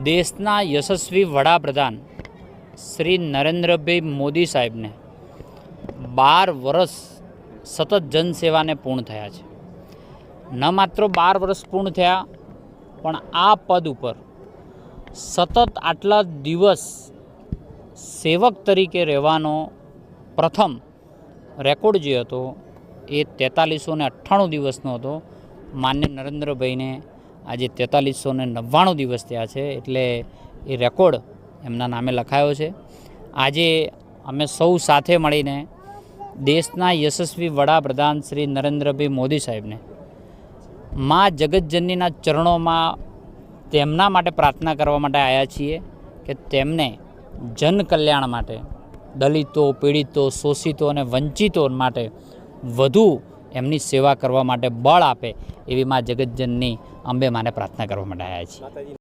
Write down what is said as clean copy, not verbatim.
દેશના યશસ્વી વડાપ્રધાન શ્રી નરેન્દ્રભાઈ મોદી સાહેબને 12 વર્ષ સતત જનસેવાને પૂર્ણ થયા છે। ન માત્ર 12 વર્ષ પૂર્ણ થયા, પણ આ પદ ઉપર સતત આટલા દિવસ સેવક તરીકે રહેવાનો પ્રથમ રેકોર્ડ જે હતો એ 4398 દિવસનો હતો। માન્ય નરેન્દ્રભાઈને આજે 4399 દિવસ થયા છે, એટલે એ રેકોર્ડ એમના નામે લખાયો છે। આજે અમે સૌ સાથે મળીને દેશના યશસ્વી વડાપ્રધાન શ્રી નરેન્દ્રભાઈ મોદી સાહેબને મા જગતજનનીના ચરણોમાં તેમના માટે પ્રાર્થના કરવા માટે આવ્યા છીએ કે તેમને જનકલ્યાણ માટે, દલિતો, પીડિતો, શોષિતો અને વંચિતો માટે વધુ એમની સેવા કરવા માટે બળ આપે એવી મા જગતજનની અંબે માને પ્રાર્થના કરવા માટે આવ્યા છીએ।